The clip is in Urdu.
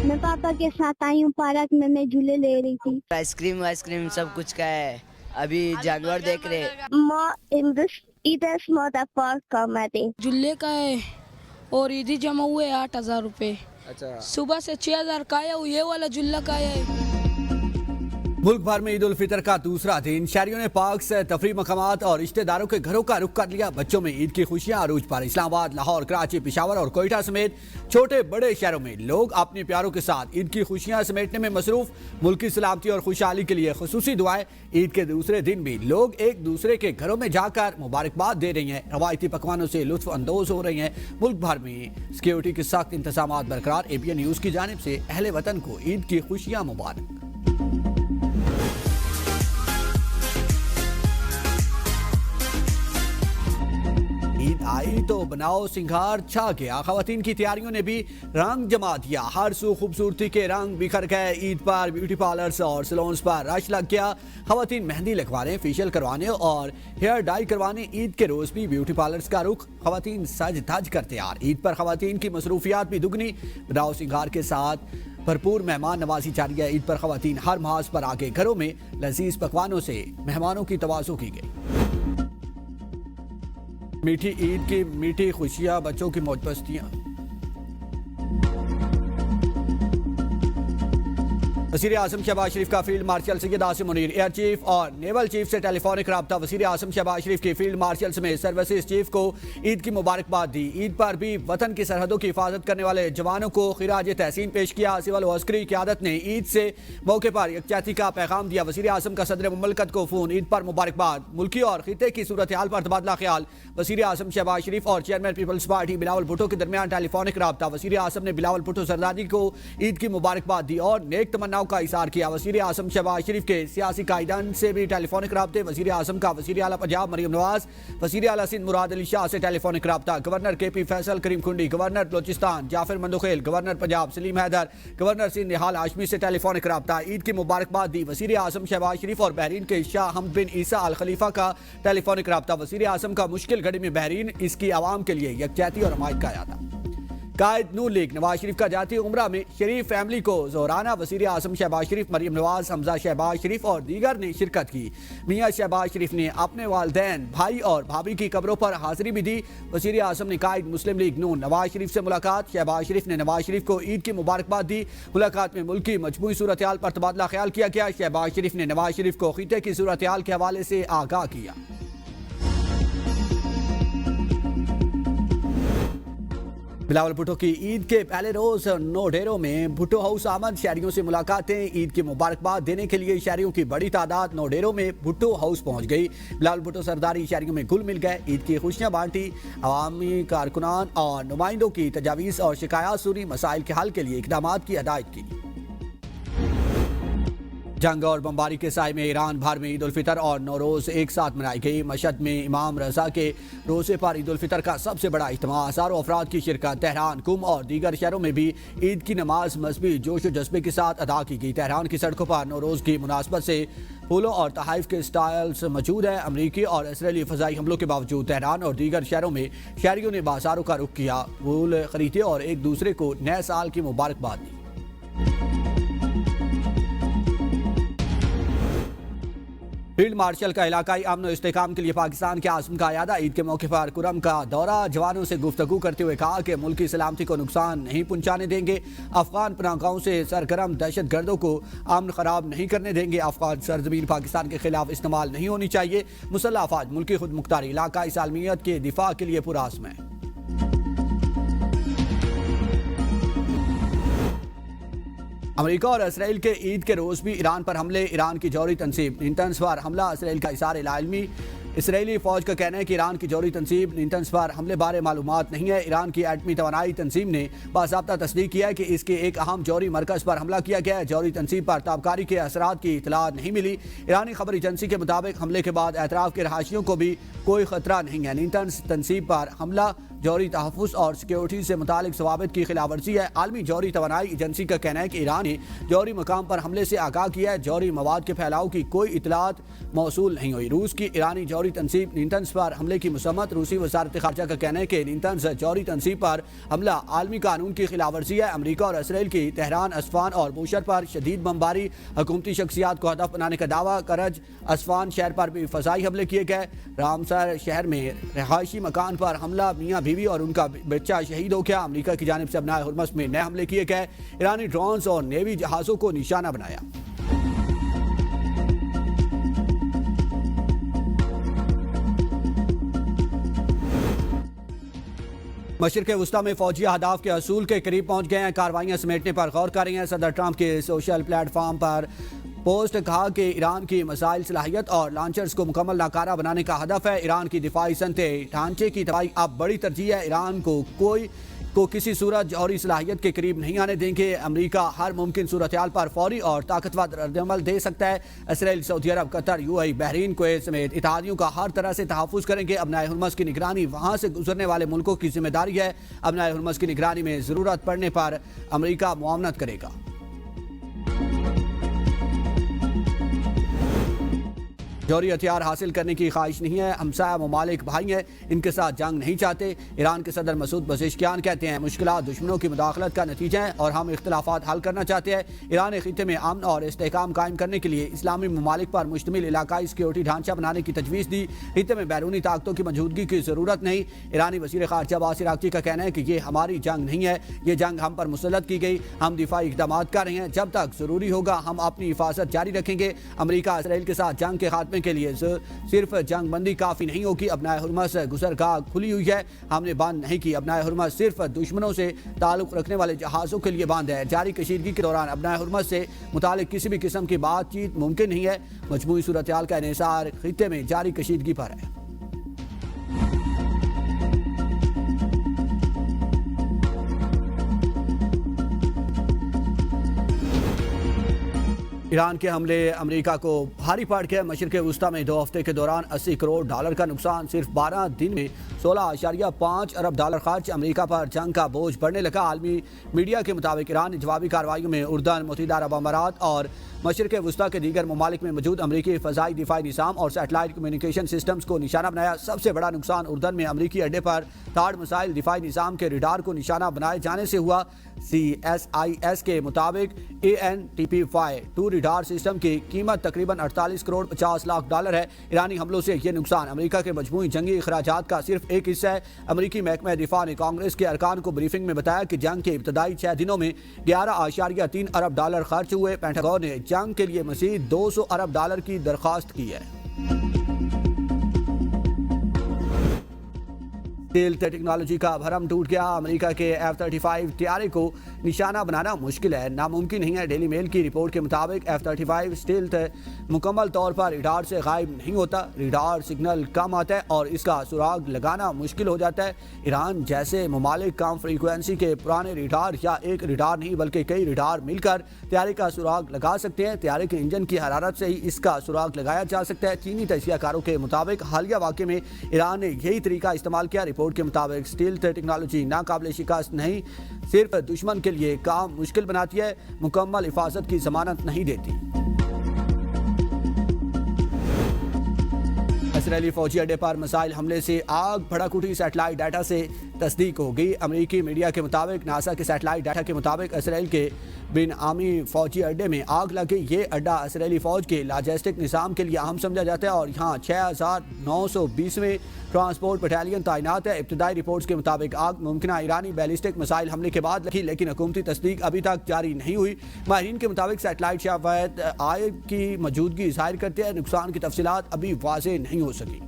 میں پاپا کے ساتھ آئی ہوں پارک میں جھولے لے رہی تھی. آئس کریم سب کچھ کا ہے. ابھی جانور دیکھ رہے. ادھر واٹر پارک کا میں تھے. جھولے کا ہے اور عیدی جمع ہوئے 8,000 روپے. اچھا. صبح سے 6,000 کا ہے. یہ والا جھولا کا ہے. ملک بھر میں عید الفطر کا دوسرا دن شہریوں نے پارکس، تفریح مقامات اور رشتہ داروں کے گھروں کا رخ کر لیا. بچوں میں عید کی خوشیاں عروج پر. اسلام آباد، لاہور، کراچی، پشاور اور کوئٹہ سمیت چھوٹے بڑے شہروں میں لوگ اپنے پیاروں کے ساتھ عید کی خوشیاں سمیٹنے میں مصروف. ملکی سلامتی اور خوشحالی کے لیے خصوصی دعائیں. عید کے دوسرے دن بھی لوگ ایک دوسرے کے گھروں میں جا کر مبارکباد دے رہی ہیں. روایتی پکوانوں سے لطف اندوز ہو رہی ہیں. ملک بھر میں سیکیورٹی کے سخت انتظامات برقرار. ABN نیوز کی جانب سے اہل وطن کو عید کی خوشیاں مبارک. عید آئی تو بناؤ سنگھار چھا گیا. خواتین کی تیاریوں نے بھی رنگ جما دیا. ہر سو خوبصورتی کے رنگ بکھر گئے. عید پر بیوٹی پارلرز اور سیلونز پر رش لگ گیا. خواتین مہندی لگوانے، فیشیل کروانے اور ہیئر ڈائی کروانے. عید کے روز بھی بیوٹی پارلرز کا رخ. خواتین سج دھج کر تیار. عید پر خواتین کی مصروفیات بھی دگنی. بناؤ سنگھار کے ساتھ بھرپور مہمان نوازی جاری ہے. عید پر خواتین ہر محاذ پر آگے. گھروں میں لذیذ پکوانوں سے مہمانوں کی توازو کی گئی. میٹھی عید کی میٹھی خوشیاں، بچوں کی موج مستیاں. وزیر اعظم شہباز شریف کا field marshal Syed Asim Munir, air chief اور نیول چیف سے ٹیلی فونک رابطہ. وزیر اعظم شہباز شریف کی فیلڈ مارشل میں سروسز چیف کو عید کی مبارکباد دی. عید پر بھی وطن کی سرحدوں کی حفاظت کرنے والے جوانوں کو خراج تحسین پیش کیا. سول و عسکری قیادت نے عید سے موقع پر یکجہتی کا پیغام دیا. وزیر اعظم کا صدر مملکت کو فون. عید پر مبارکباد. ملکی اور خطے کی صورتحال پر تبادلہ خیال. وزیر اعظم شہباز شریف اور chairman Peoples Party Bilawal Bhutto کے درمیان ٹیلی فونک رابطہ. وزیر اعظم نے بلاول بھٹو زرداری کو عید کی مبارکباد دی اور نیک تمناؤں کا اظہار کیا. وزیر اعظم شہباز شریف کے سیاسی قائدین سے بھی ٹیلی فونک رابطے. وزیر اعظم کا وزیر اعلیٰ پنجاب مریم نواز، وزیر اعلیٰ سندھ مراد علی شاہ سے ٹیلی فونک رابطہ. گورنر KP فیصل کریم کنڈی، گورنر بلوچستان جعفر مندوخیل، گورنر پنجاب سلیم حیدر، گورنر سندھ نہال ہاشمی سے ٹیلی فونک رابطہ. عید کی مبارکباد دی. وزیر اعظم شہباز شریف اور بحرین کے شاہ حمد بن عیسیٰ ال خلیفہ کا ٹیلی فونک رابطہ. وزیر اعظم کا مشکل گھڑی میں بحرین اس کی عوام کے لیے یکجہتی اور حمایت کا اعادہ. قائد نون لیگ نواز شریف کا جاتی عمرہ میں شریف فیملی کو زہرانہ. وزیر اعظم شہباز شریف، مریم نواز، حمزہ شہباز شریف اور دیگر نے شرکت کی. میاں شہباز شریف نے اپنے والدین، بھائی اور بھابھی کی قبروں پر حاضری بھی دی. وزیر اعظم نے قائد مسلم لیگ نون نواز شریف سے ملاقات. شہباز شریف نے نواز شریف کو عید کی مبارکباد دی. ملاقات میں ملکی مجموعی صورتحال پر تبادلہ خیال کیا گیا. شہباز شریف نے نواز شریف کو خطے کی صورتحال کے حوالے سے آگاہ کیا. بلاول بھٹو کی عید کے پہلے روز نوڈیرو میں بھٹو ہاؤس آمد. شہریوں سے ملاقاتیں. عید کی مبارکباد دینے کے لیے شہریوں کی بڑی تعداد نوڈیرو میں بھٹو ہاؤس پہنچ گئی. بلاول بھٹو سرداری شہریوں میں گل مل گئے. عید کی خوشیاں بانٹی. عوامی کارکنان اور نمائندوں کی تجاویز اور شکایات سنی. مسائل کے حل کے لیے اقدامات کی ہدایت کی. جنگ اور بمباری کے سائے میں ایران بھر میں عید الفطر اور نوروز ایک ساتھ منائی گئی. مشہد میں امام رضا کے روزے پر عید الفطر کا سب سے بڑا اجتماع. ہزاروں افراد کی شرکت. تہران، قم اور دیگر شہروں میں بھی عید کی نماز مذہبی جوش و جذبے کے ساتھ ادا کی گئی. تہران کی سڑکوں پر نوروز کی مناسبت سے پھولوں اور تحائف کے سٹائلز موجود ہیں. امریکی اور اسرائیلی فضائی حملوں کے باوجود تہران اور دیگر شہروں میں شہریوں نے بازاروں کا رخ کیا، پھول خریدے اور ایک دوسرے کو نئے سال کی مبارکباد دی. فیلڈ مارشل کا علاقائی امن و استحکام کے لیے پاکستان کے عزم کا اعادہ. عید کے موقع پر کرم کا دورہ. جوانوں سے گفتگو کرتے ہوئے کہا کہ ملکی سلامتی کو نقصان نہیں پہنچانے دیں گے. افغان پناہ گاہوں سے سرگرم دہشت گردوں کو امن خراب نہیں کرنے دیں گے. افغان سرزمین پاکستان کے خلاف استعمال نہیں ہونی چاہیے. مسلح افواج ملکی خود مختاری، علاقائی سالمیت کے دفاع کے لیے پرعزم ہیں. امریکہ اور اسرائیل کے عید کے روز بھی ایران پر حملے. ایران کی جوہری تنصیب نیوٹنز پر حملہ. اسرائیل کا اظہار لاعلمی. اسرائیلی فوج کا کہنا ہے کہ ایران کی جوہری تنصیب نیوٹنز پر حملے بارے معلومات نہیں ہے. ایران کی ایٹمی توانائی تنظیم نے باضابطہ تصدیق کیا ہے کہ اس کے ایک اہم جوہری مرکز پر حملہ کیا گیا ہے. جوہری تنصیب پر تابکاری کے اثرات کی اطلاع نہیں ملی. ایرانی خبر ایجنسی کے مطابق حملے کے بعد اطراف کے رہائشیوں کو بھی کوئی خطرہ نہیں ہے. نیوٹنز تنصیب پر حملہ جوہری تحفظ اور سیکیورٹی سے متعلق ضوابط کی خلاف ورزی ہے۔ عالمی جوہری توانائی ایجنسی کا کہنا ہے کہ ایران نے جوہری مقام پر حملے سے آگاہ کیا ہے۔ جوہری مواد کے پھیلاؤ کی کوئی اطلاعات موصول نہیں ہوئی۔ روس کی ایرانی جوہری تنصیب نینتنز پر حملے کی مذمت۔ روسی وزارت خارجہ کا کہنا ہے کہ نینتنز جوہری تنصیب پر حملہ عالمی قانون کی خلاف ورزی ہے۔ امریکہ اور اسرائیل کی تہران، اصفہان اور بوشہر پر شدید بمباری، حکومتی شخصیات کو ہدف بنانے کا دعویٰ۔ کرج، اصفہان شہر پر بھی فضائی حملے کیے گئے۔ رامسر شہر میں رہائشی مکان پر حملہ، میاں بیوی اور ان کا بچہ شہید ہو گیا۔ امریکہ کی جانب سے ابنائے ہرمز میں نئے حملے کیے گئے۔ ایرانی ڈرونز اور نیوی جہازوں کو نشانہ بنایا۔ مشرق وسطی میں فوجی اہداف کے حصول کے قریب پہنچ گئے ہیں۔ کارروائیاں سمیٹنے پر غور کر رہی ہیں۔ صدر ٹرمپ کے سوشل پلیٹ فارم پر پوسٹ کہا کہ ایران کی میزائل صلاحیت اور لانچرز کو مکمل ناکارہ بنانے کا ہدف ہے۔ ایران کی دفاعی صنعتی ڈھانچے کی تباہی اب بڑی ترجیح ہے۔ ایران کو کسی صورت جوہری صلاحیت کے قریب نہیں آنے دیں گے۔ امریکہ ہر ممکن صورتحال پر فوری اور طاقتور ردعمل دے سکتا ہے۔ اسرائیل، سعودی عرب، قطر، UAE، بحرین، کویت سمیت اتحادیوں کا ہر طرح سے تحفظ کریں گے۔ ابنائے ہرمز کی نگرانی وہاں سے گزرنے والے ملکوں کی ذمہ داری ہے۔ ابنائے ہرمز کی نگرانی میں ضرورت پڑنے پر امریکہ معاونت کرے گا۔ جوہری ہتھیار حاصل کرنے کی خواہش نہیں ہے۔ ہمسایہ ممالک بھائی ہیں، ان کے ساتھ جنگ نہیں چاہتے۔ ایران کے صدر مسعود پزشکیان کہتے ہیں مشکلات دشمنوں کی مداخلت کا نتیجہ ہیں اور ہم اختلافات حل کرنا چاہتے ہیں۔ ایران خطے میں امن اور استحکام قائم کرنے کے لیے اسلامی ممالک پر مشتمل علاقائی سیکیورٹی ڈھانچہ بنانے کی تجویز دی۔ خطے میں بیرونی طاقتوں کی موجودگی کی ضرورت نہیں۔ ایرانی وزیر خارجہ عباس عراقچی کا کہنا ہے کہ یہ ہماری جنگ نہیں ہے، یہ جنگ ہم پر مسلط کی گئی۔ ہم دفاعی اقدامات کر رہے ہیں، جب تک ضروری ہوگا ہم اپنی حفاظت جاری رکھیں گے۔ امریکہ اسرائیل کے ساتھ جنگ کے خاتمے کے لیے صرف جنگ بندی کافی نہیں ہوگی۔ ابنائے ہرمز گزرگاہ کھلی ہوئی ہے، ہم نے بند نہیں کی۔ ابنائے ہرمز صرف دشمنوں سے تعلق رکھنے والے جہازوں کے لیے بند ہے۔ جاری کشیدگی کے دوران ابنائے ہرمز سے متعلق کسی بھی قسم کی بات چیت ممکن نہیں ہے۔ مجموعی صورتحال کا انحصار خطے میں جاری کشیدگی پر ہے۔ ایران کے حملے امریکہ کو بھاری پڑ گئے۔ مشرق وسطی میں 2 ہفتے کے دوران $80 کروڑ کا نقصان۔ صرف 12 دن میں $16.5 ارب خرچ۔ امریکہ پر جنگ کا بوجھ بڑھنے لگا۔ عالمی میڈیا کے مطابق ایران نے جوابی کارروائیوں میں اردن، متحدہ عرب امارات اور مشرق وسطی کے دیگر ممالک میں موجود امریکی فضائی دفاعی نظام اور سیٹلائٹ کمیونیکیشن سسٹمز کو نشانہ بنایا۔ سب سے بڑا نقصان اردن میں امریکی اڈے پر تھاڈ میزائل دفاعی نظام کے ریڈار کو نشانہ بنائے جانے سے ہوا۔ CSIS کے مطابق ANTP-2 ریڈار سسٹم کی قیمت تقریباً $48 کروڑ 50 لاکھ ہے۔ ایرانی حملوں سے یہ نقصان امریکہ کے مجموعی جنگی اخراجات کا صرف ایک حصہ ہے۔ امریکی محکمہ دفاع نے کانگریس کے ارکان کو بریفنگ میں بتایا کہ جنگ کے ابتدائی 6 دنوں میں $11.3 ارب خرچ ہوئے۔ پینٹاگون نے جنگ کے لیے مزید $200 ارب کی درخواست کی ہے۔ اسٹیلتھ ٹیکنالوجی کا بھرم ٹوٹ گیا۔ امریکہ کے F-35 طیارے کو نشانہ بنانا مشکل ہے، ناممکن نہیں ہے۔ ڈیلی میل کی رپورٹ کے مطابق F-35 اسٹیلتھ مکمل طور پر ریڈار سے غائب نہیں ہوتا۔ ریڈار سگنل کم آتا ہے اور اس کا سراغ لگانا مشکل ہو جاتا ہے۔ ایران جیسے ممالک کم فریکوینسی کے پرانے ریڈار یا ایک ریڈار نہیں بلکہ کئی ریڈار مل کر طیارے کا سراغ لگا سکتے ہیں۔ طیارے کے انجن کی حرارت سے ہی اس کا سراغ لگایا جا سکتا ہے۔ چینی تجزیہ کاروں کے مطابق حالیہ واقعے میں ایران نے یہی طریقہ استعمال کیا۔ رپورٹ کے مطابق اسٹیلتھ ٹیکنالوجی ناقابل شکست نہیں صرف دشمن کے لیے کام مشکل بناتی ہے، مکمل حفاظت کی ضمانت نہیں دیتی۔ اسرائیلی فوجی اڈے پر میزائل حملے سے آگ بھڑک اٹھی۔ سیٹلائٹ ڈیٹا سے تصدیق ہو گئی۔ امریکی میڈیا کے مطابق ناسا کے سیٹلائٹ ڈیٹا کے مطابق اسرائیل کے بن عامی فوجی اڈے میں آگ لگ گئی۔ یہ اڈا اسرائیلی فوج کے لاجسٹک نظام کے لیے اہم سمجھا جاتا ہے اور یہاں 6920ویں ٹرانسپورٹ بٹالین تعینات ہے۔ ابتدائی رپورٹس کے مطابق آگ ممکنہ ایرانی بیلسٹک میزائل حملے کے بعد لگی، لیکن حکومتی تصدیق ابھی تک جاری نہیں ہوئی۔ ماہرین کے مطابق سیٹلائٹ شعاعت آگ کی موجودگی ظاہر کرتے ہیں، نقصان کی تفصیلات ابھی واضح نہیں ہو سکی۔